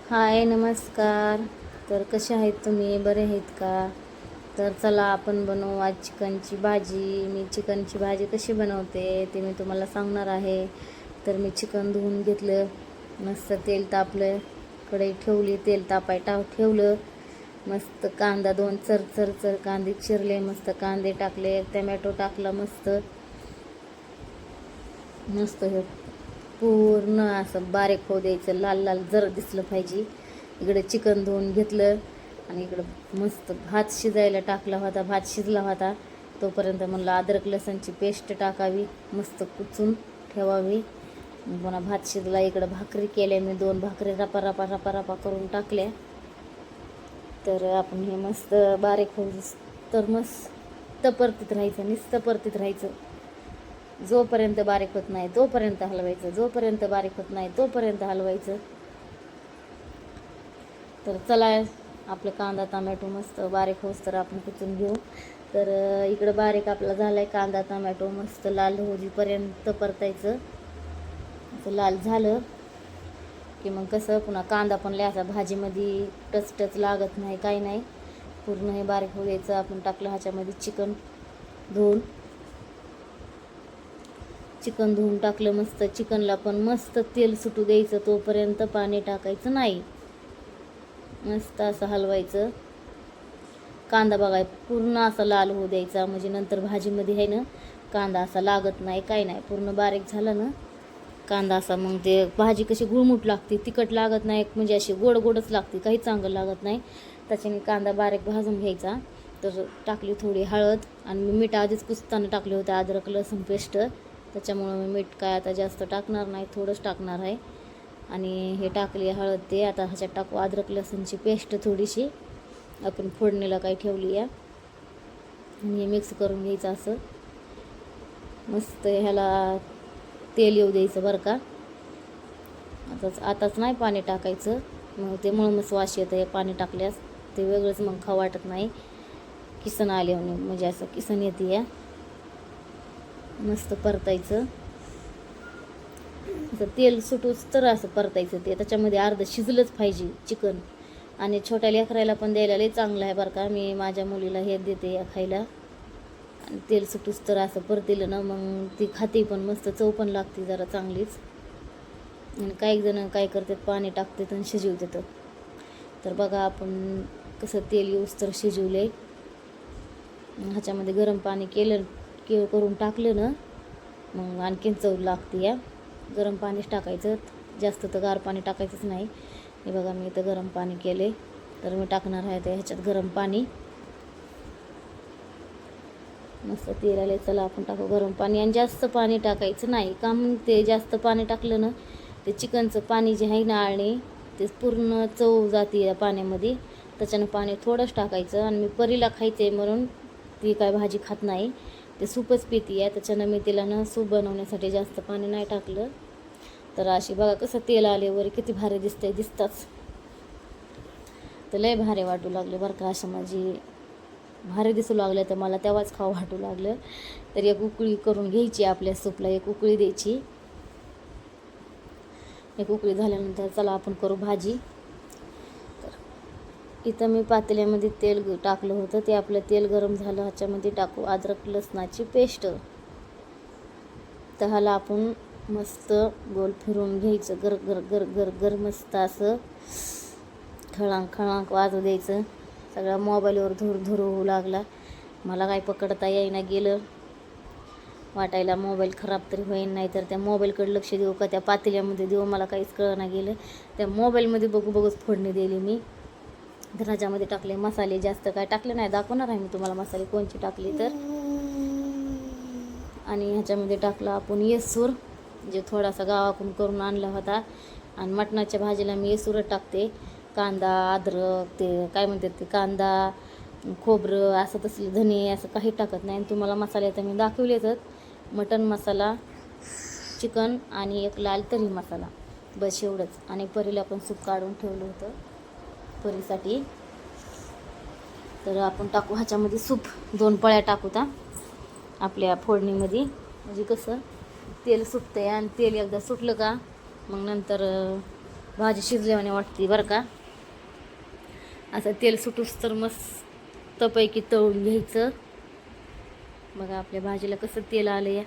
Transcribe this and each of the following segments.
हाय, नमस्कार. तर कसे आहेत तुम्ही? बरे आहेत का? तर चला आपण बनवू आज चिकनची भाजी. मी चिकनची भाजी कशी बनवते ते मी तुम्हाला सांगणार आहे. तर मी चिकन धुवून घेतलं, मस्त तेल तापलं, कढई ठेवली, तेल ठेवलं. मस्त कांदा दोन चर कांदे चिरले, मस्त कांदे टाकले, टमॅटो टाकला, मस्त मस्त हे पूर्ण असं बारीक होऊ द्यायचं, लाल लाल जर दिसलं पाहिजे. इकडे चिकन धुवून घेतलं आणि इकडं मस्त भात शिजायला टाकला होता. भात शिजला होता तोपर्यंत म्हणलं अद्रक लसणची पेस्ट टाकावी, मस्त कुचून ठेवावी. पुन्हा भात शिजला, इकडं भाकरी केल्या मी, 2 भाकरी रपा रपा रपा रपा करून टाकल्या. तर आपण हे मस्त बारीक होऊ तर मस्त परतीत राहायचं, नुसतं परतीत राहायचं. जोपर्यंत बारीक होत नाही तोपर्यंत हलवायचं, जोपर्यंत बारीक होत नाही तोपर्यंत हलवायचं. तर चला आपलं कांदा टमॅटो मस्त बारीक होस तर आपण कुचून घेऊ. तर इकडं बारीक आपला झाला आहे कांदा टमॅटो, मस्त लाल होईपर्यंत परतायचं. असं लाल झालं की मग कसं पुन्हा कांदा पण लिहायचा भाजीमध्ये टच लागत नाही, काही नाही. पूर्ण हे बारीक होऊ द्यायचं. आपण टाकलं ह्याच्यामध्ये चिकन धुवून टाकलं. मस्त चिकनला पण मस्त तेल सुटू द्यायचं, तोपर्यंत पाणी टाकायचं नाही. मस्त असं हलवायचं. कांदा बघाय पूर्ण असा लाल होऊ द्यायचा, म्हणजे नंतर भाजीमध्ये आहे ना कांदा असा लागत नाही, काही नाही. पूर्ण बारीक झाला ना कांदा असा, मग ते भाजी कशी गुळमुट लागते, तिखट लागत नाही, म्हणजे अशी गोड गोडच लागते, काही चांगलं लागत नाही. त्याच्याने कांदा बारीक भाजून घ्यायचा. तर टाकली थोडी हळद आणि मी मीठ आधीच कुचताना टाकले होते, अद्रक लसूण पेस्ट, त्याच्यामुळं मी मीठ काय आता जास्त टाकणार नाही, थोडंच टाकणार आहे. आणि हे टाकली हळद, ते आता ह्याच्यात टाकू अद्रक लसूणची पेस्ट थोडीशी, आपण फोडणीला काही ठेवली आहे. आणि हे मिक्स करून घ्यायचं असं मस्त. ह्याला तेल येऊ द्यायचं बरं का. आताच नाही पाणी टाकायचं, मग ते मळमस वास येतं हे पाणी टाकल्यास, ते वेगळंच मग खाऊ वाटत नाही. किसन आले म्हणजे असं किसन येते या. मस्त परतायचं, असं तेल सुटूच तर असं परतायचं. ते त्याच्यामध्ये अर्ध शिजलंच पाहिजे चिकन. आणि छोट्या लेकरायला पण द्यायला लई चांगलं आहे बरं का. मी माझ्या मुलीला हे देते या खायला. आणि तेल सुटूच तर असं परतिलं ना मग ती खाते पण, मस्त चव पण लागते जरा चांगलीच. आणि काही जण काय करतात, पाणी टाकतात आणि शिजवतात. तर बघा आपण कसं तेल येऊस तर शिजवले. ह्याच्यामध्ये गरम पाणी करून टाकलं ना मग आणखीन चव लागते या. गरम पाणीच टाकायचं, जास्त तर गार पाणी टाकायचंच नाही. हे बघा मी इथं गरम पाणी केले, तर मी टाकणार आहे ते ह्याच्यात गरम पाणी. मस्त तेल आले, चला आपण टाकू गरम पाणी. आणि जास्त पाणी टाकायचं नाही, का मग ते जास्त पाणी टाकलं ना ते चिकनचं पाणी जे आहे ना आळणी, ते पूर्ण चव जाते या पाण्यामध्ये. त्याच्यानं पाणी थोडंच टाकायचं. आणि मी परीला खायचे म्हणून ती काय भाजी खात नाही, ते सूपच पिती आहे, त्याच्यानं मी तिला ना सूप बनवण्यासाठी जास्त पाणी नाही टाकलं. तर अशी बघा कसं तेल आले वर, किती भारी दिसताच. तर लय भारी वाटू लागले बरं का. अशा माझी भारी दिसू लागलं तर मला तेव्हाच खाऊ वाटू लागलं. तर एक उकळी करून घ्यायची, आपल्या सूपला एक उकळी द्यायची. एक उकळी झाल्यानंतर चला आपण करू भाजी. तर इथं मी पातेल्यामध्ये तेल टाकलं होतं, ते आपलं तेल गरम झालं, ह्याच्यामध्ये टाकू अद्रक लसणाची पेस्ट. तर ह्याला आपण मस्त गोल फिरून घ्यायचं, गर गर गर गर गर मस्त असं खळांक वाजू द्यायचं. सगळा मोबाईलवर धूर होऊ लागला, मला काय पकडता येईना गेलं. वाटायला मोबाईल खराब तरी होईन, नाही तर त्या मोबाईलकडे लक्ष देऊ का त्या पातेल्यामध्ये देऊ, मला काहीच कळना गेलं. त्या मोबाईलमध्ये बघूच फोडणी दिली मी. तर ह्याच्यामध्ये टाकले मसाले, जास्त काय टाकले नाही, दाखवणार आहे मी तुम्हाला मसाले कोणचे टाकले तर. आणि ह्याच्यामध्ये टाकला आपण येसूर, जे थोडासा गावाकडून करून आणला होता. आणि मटणाच्या भाजीला मी येसूरच टाकते. कांदा अद्रक ते काय म्हणतात ते, कांदा खोबरं असं तसले धने असं काही टाकत नाही. आणि तुम्हाला मसाले तर मी दाखवलेच, मटण मसाला, चिकन आणि एक लाल तरी मसाला, बस एवढंच. आणि परीला पण सूप काढून ठेवलं होतं परीसाठी. तर आपण टाकू ह्याच्यामध्ये सूप, 2 पळ्या टाकूता आपल्या फोडणीमध्ये, म्हणजे कसं तेल सुटतं आहे. आणि तेल एकदा सुटलं का मग नंतर भाजी शिजल्यावाने वाटते बरं का. असं तेल सुटूस तर मस्तपैकी तळून घ्यायचं. बघा आपल्या भाजीला कसं तेल आलं या.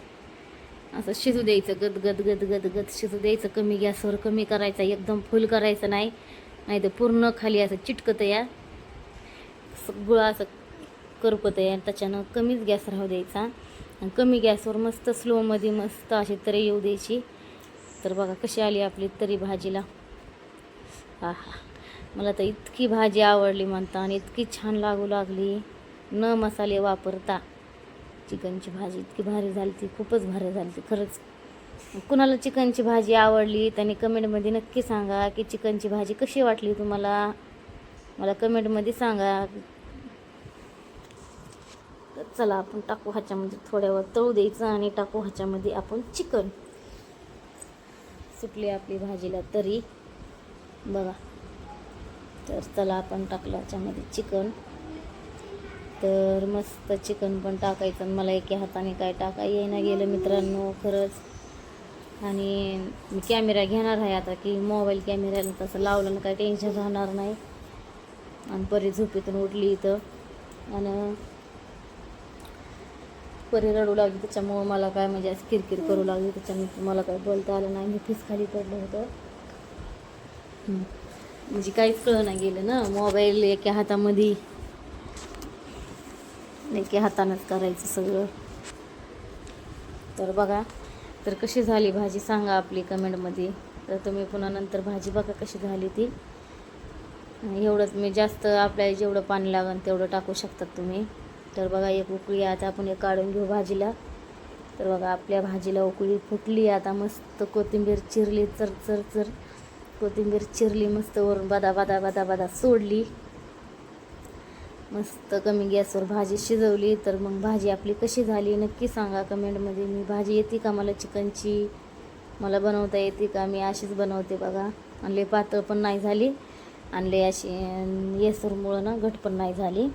असं शिजू द्यायचं, गद गद गद गद शिजू द्यायचं. कमी गॅसवर कमी करायचा, एकदम फुल करायचं नाही, नाही तर पूर्ण खाली असं चिटकतं या, सगळं असं करपतं या. त्याच्यानं कमीच गॅस राहू द्यायचा आणि कमी गॅसवर मस्त स्लोमध्ये मस्त अशी तरी येऊ द्यायची. तर बघा कशी आली आपली तरी भाजीला. हा मला तर इतकी भाजी आवडली म्हणता आणि इतकी छान लागू लागली न मसाले वापरता. चिकनची भाजी इतकी भारी झाली ती, खूपच भारी झाली ती खरंच. कुणाला चिकनची भाजी आवडली त्यांनी कमेंटमध्ये नक्की सांगा की चिकनची भाजी कशी वाटली तुम्हाला, मला कमेंटमध्ये सांगा. तर चला आपण टाकू ह्याच्यामध्ये, थोड्यावर तळू द्यायचं आणि टाकू ह्याच्यामध्ये आपण चिकन. सुटली आपली भाजीला तरी बघा. तर चला आपण टाकलं ह्याच्यामध्ये चिकन. तर मस्त चिकन पण टाकायचं. मला एका हाताने काय टाका येईना गेलं मित्रांनो खरंच. आणि मी कॅमेरा घेणार आहे आता की मोबाईल कॅमेऱ्याला तसं लावलं ना काही टेन्शन राहणार नाही. आणि परी झोपेतून उठली इथं आणि परी रडू लागली, त्याच्यामुळं मला काय म्हणजे असं किरकिर करू लागली, त्याच्यामुळे मला काय बोलता आलं नाही. मी फीस खाली पडलं होतं म्हणजे काहीच कळलं नाही गेलं ना. मोबाईल एका हातामध्ये, एका हातानंच करायचं सगळं. तर बघा तर कशी झाली भाजी सांगा आपली कमेंटमध्ये. तर तुम्ही पुन्हा नंतर भाजी बघा कशी झाली ती. एवढंच मी जास्त आपल्याला जेवढं पाणी लागेल तेवढं टाकू शकतात तुम्ही. तर बघा एक उकळी आता आपण एक काढून घेऊ भाजीला. तर बघा आपल्या भाजीला उकळी फुटली आता. मस्त कोथिंबीर चिरली, चर चर चर कोथिंबीर चिरली मस्त, वरून बदा बदा बदा बदा सोडली. मस्त कमी गॅसवर भाजी शिजवली. तर मग भाजी आपली कशी झाली नक्की सांगा कमेंटमध्ये. मी भाजी येते का मला चिकनची, मला बनवता येते का, मी अशीच बनवते बघा. आणि लय पातळ पण नाही झाली आणि लय अशी येसरमुळं ना घट पण नाही झाली.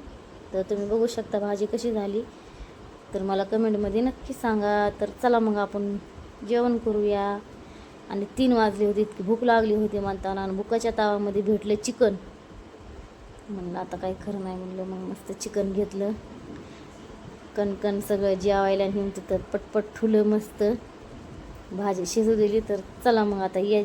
तर तुम्ही बघू शकता भाजी कशी झाली. तर मला कमेंटमध्ये नक्की सांगा. तर चला मग आपण जेवण करूया. आणि 3 वाजले होते, इतकी भूक लागली होती म्हणताना आणि भुकाच्या तावामध्ये भेटले चिकन. म्हणलं आता काही खरं नाही, म्हणलं मग मस्त चिकन घेतलं. कणकण सगळं जेवायला नेऊन तिथं पटपट ठुलं, मस्त भाजी शिजू दिली. तर चला मग आता या